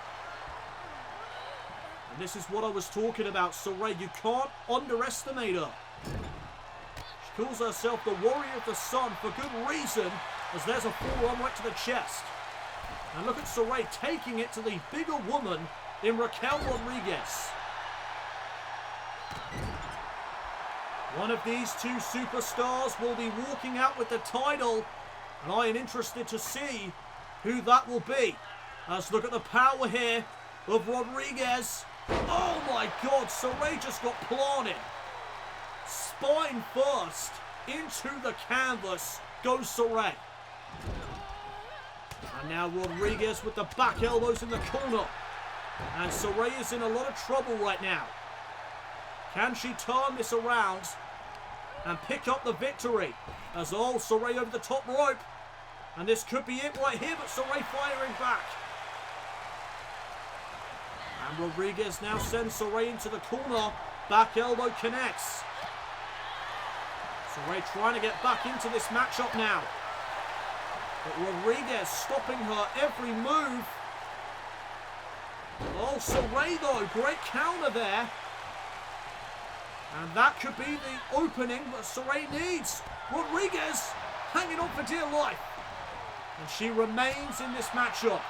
And this is what I was talking about, Saray. You can't underestimate her. She calls herself the Warrior of the Sun for good reason, as there's a forearm right to the chest. And look at Saray taking it to the bigger woman in Raquel Rodriguez. One of these 2 superstars will be walking out with the title, and I am interested to see who that will be. Let's look at the power here of Rodriguez. Oh my God, Saray just got planted. Spine first into the canvas goes Saray. And now Rodriguez with the back elbows in the corner. And Saray is in a lot of trouble right now. Can she turn this around and pick up the victory? As Saray over the top rope. And this could be it right here, but Saray firing back. And Rodriguez now sends Saray into the corner. Back elbow connects. Saray trying to get back into this matchup now. But Rodriguez stopping her every move. Saray though, great counter there. And that could be the opening that Saray needs. Rodriguez hanging on for dear life. And she remains in this matchup.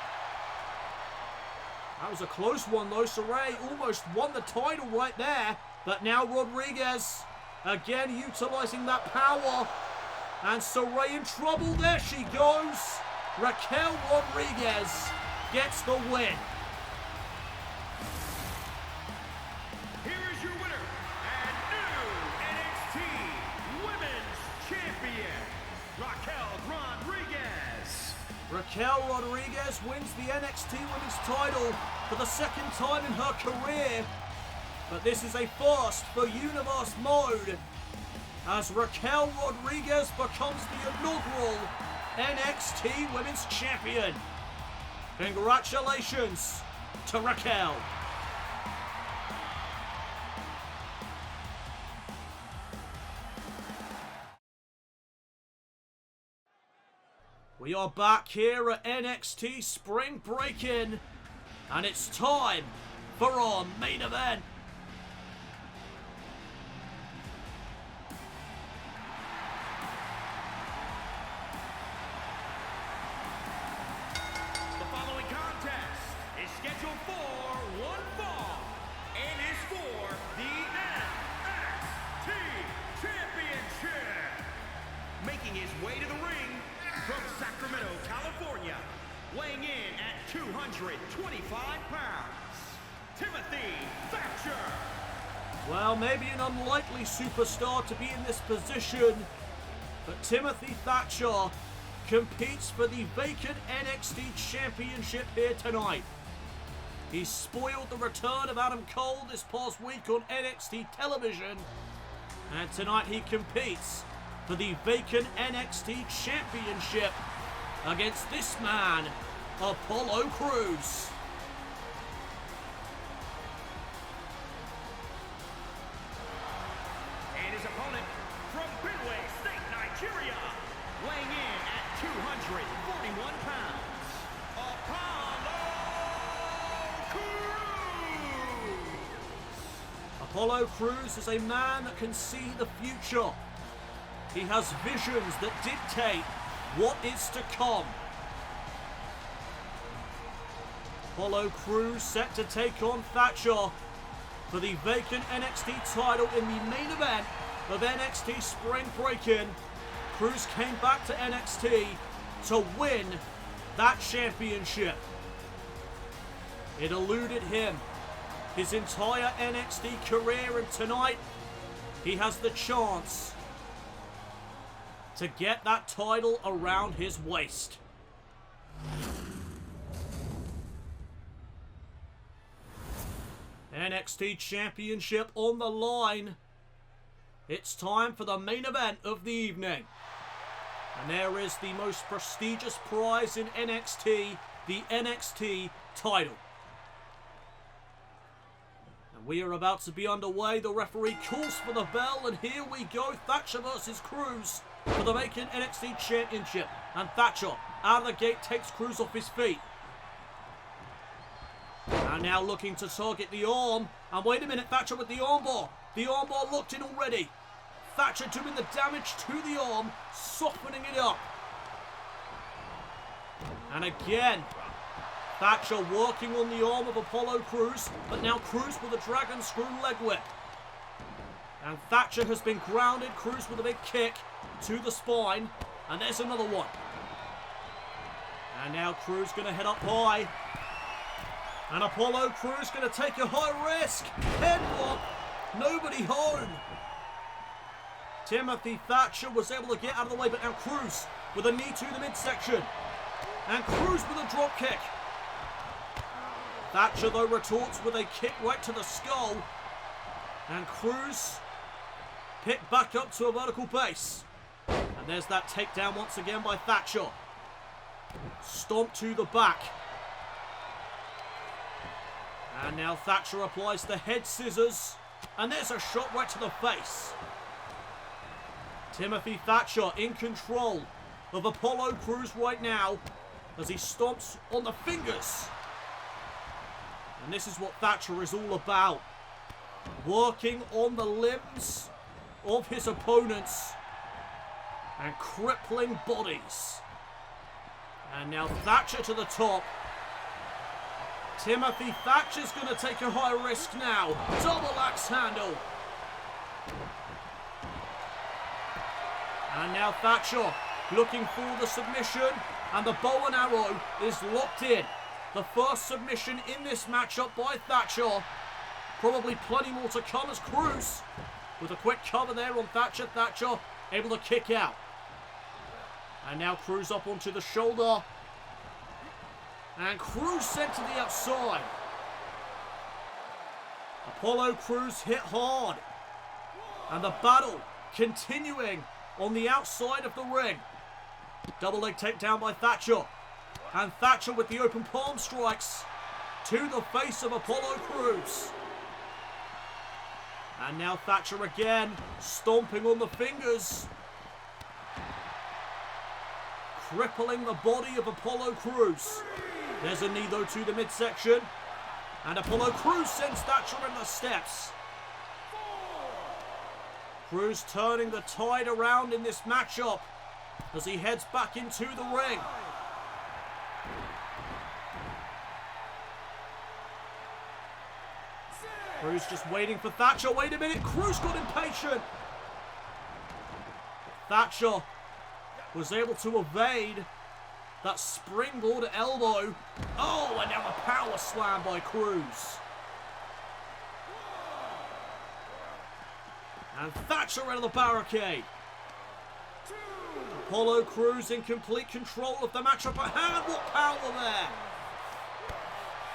That was a close one though. Saray almost won the title right there. But now Rodriguez again utilizing that power. And Saray in trouble. There she goes. Raquel Rodriguez gets the win. Raquel Rodriguez wins the NXT Women's title for the second time in her career. But this is a first for Universe Mode, as Raquel Rodriguez becomes the inaugural NXT Women's Champion. Congratulations to Raquel. We are back here at NXT Spring Breakin, and it's time for our main event. The following contest is scheduled for one fall and is for the NXT Championship. Making his way to the ring from Sacramento, California, weighing in at 225 pounds, Timothy Thatcher. Well, maybe an unlikely superstar to be in this position, but Timothy Thatcher competes for the vacant NXT Championship here tonight. He spoiled the return of Adam Cole this past week on NXT television, and tonight he competes for the vacant NXT Championship against this man, Apollo Crews. And his opponent from Benue State, Nigeria, weighing in at 241 pounds, Apollo Crews. Apollo Crews is a man that can see the future. He has visions that dictate what is to come. Apollo Crews set to take on Thatcher for the vacant NXT title in the main event of NXT Spring Breakin. Crews came back to NXT to win that championship. It eluded him his entire NXT career, and tonight he has the chance to get that title around his waist. NXT Championship on the line. It's time for the main event of the evening. And there is the most prestigious prize in NXT, the NXT title. And we are about to be underway. The referee calls for the bell, and here we go. Thatcher versus Crews for the vacant NXT Championship. And Thatcher, out of the gate, takes Crews off his feet. And now looking to target the arm. And wait a minute, Thatcher with the armbar. The armbar locked in already. Thatcher doing the damage to the arm, softening it up. And again, Thatcher working on the arm of Apollo Crews, but now Crews with a dragon screw leg whip. And Thatcher has been grounded. Crews with a big kick to the spine. And there's another one. And now Crews going to head up high. And Apollo Crews going to take a high risk. Headlock. Nobody home. Timothy Thatcher was able to get out of the way, but now Crews with a knee to the midsection. And Crews with a drop kick. Thatcher, though, retorts with a kick right to the skull. And Crews picked back up to a vertical base. And there's that takedown once again by Thatcher. Stomp to the back. And now Thatcher applies the head scissors. And there's a shot right to the face. Timothy Thatcher in control of Apollo Crews right now as he stomps on the fingers. And this is what Thatcher is all about. Working on the limbs of his opponents and crippling bodies. And now Thatcher to the top. Timothy Thatcher's going to take a high risk now. Double axe handle. And now Thatcher looking for the submission. And the bow and arrow is locked in. The first submission in this matchup by Thatcher. Probably plenty more to come as Crews with a quick cover there on Thatcher. Thatcher able to kick out. And now Crews up onto the shoulder. And Crews sent to the outside. Apollo Crews hit hard. And the battle continuing on the outside of the ring. Double leg takedown by Thatcher. And Thatcher with the open palm strikes to the face of Apollo Crews. And now Thatcher again, stomping on the fingers. Crippling the body of Apollo Crews. There's a knee though to the midsection. And Apollo Crews sends Thatcher in the steps. Crews turning the tide around in this matchup as he heads back into the ring. Crews just waiting for Thatcher. Wait a minute, Crews got impatient. Thatcher was able to evade that springboard elbow. Oh, and now a power slam by Crews. And Thatcher out of the barricade. Apollo Crews in complete control of the matchup at hand. What power there.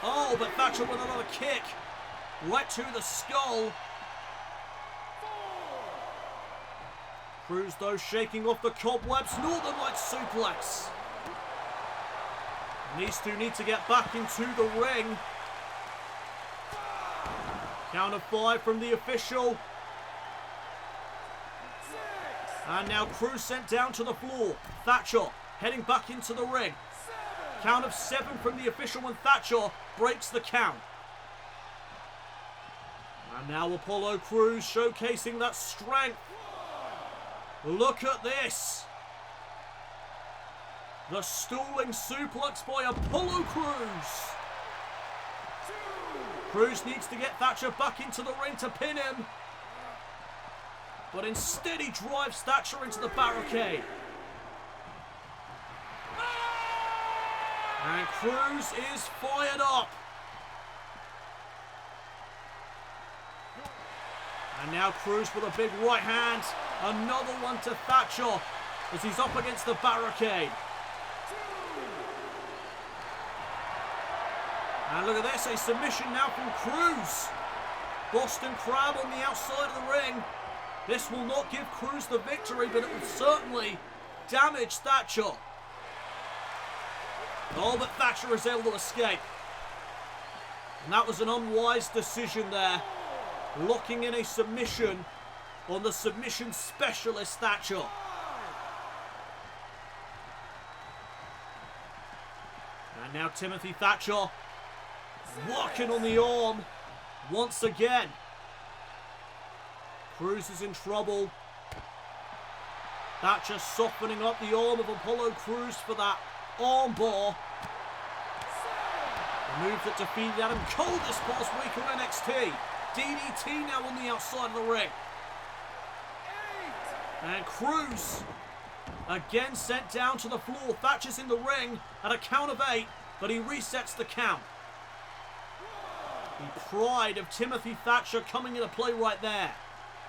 Oh, but Thatcher with another kick. Right to the skull. Crews, though, shaking off the cobwebs. Northern Lights suplex. And these two need to get back into the ring. Count of 5 from the official. And now Crews sent down to the floor. Thatcher heading back into the ring. Count of 7 from the official when Thatcher breaks the count. And now Apollo Crews showcasing that strength. Look at this. The stalling suplex by Apollo Crews. Crews needs to get Thatcher back into the ring to pin him. But instead he drives Thatcher into the barricade. And Crews is fired up. And now Crews with a big right hand. Another one to Thatcher as he's up against the barricade. And look at this, a submission now from Crews. Boston Crab on the outside of the ring. This will not give Crews the victory, but it will certainly damage Thatcher. Oh, but Thatcher is able to escape. And that was an unwise decision there. Locking in a submission on the submission specialist Thatcher. And now Timothy Thatcher working on the arm once again. Crews is in trouble. Thatcher softening up the arm of Apollo Crews for that armbar. A move that defeated Adam Cole this past week on NXT. DDT now on the outside of the ring. And Crews again sent down to the floor. Thatcher's in the ring at a count of 8, but he resets the count. The pride of Timothy Thatcher coming into play right there.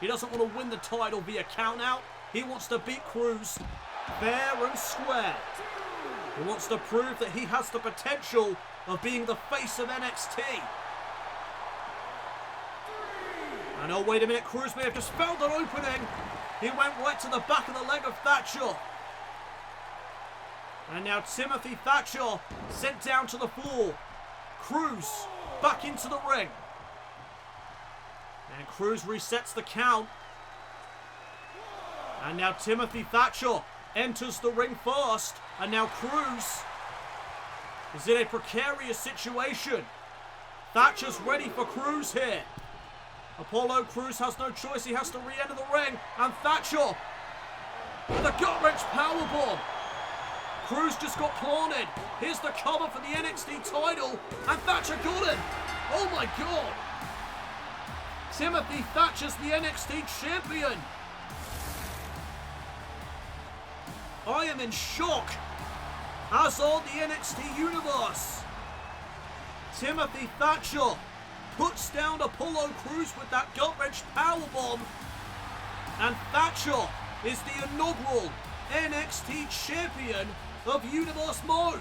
He doesn't want to win the title via count out. He wants to beat Crews fair and square. He wants to prove that he has the potential of being the face of NXT. And oh, wait a minute, Crews may have just found an opening. He went right to the back of the leg of Thatcher. And now Timothy Thatcher sent down to the floor. Crews back into the ring. And Crews resets the count. And now Timothy Thatcher enters the ring first. And now Crews is in a precarious situation. Thatcher's ready for Crews here. Apollo Crews has no choice. He has to re-enter the ring. And Thatcher with a gut-wrench powerbomb. Crews just got planted. Here's the cover for the NXT title. And Thatcher got it. Oh my God. Timothy Thatcher's the NXT champion. I am in shock, as are the NXT universe. Timothy Thatcher puts down Apollo Crews with that gut-wrench powerbomb. And Thatcher is the inaugural NXT champion of Universe Mode.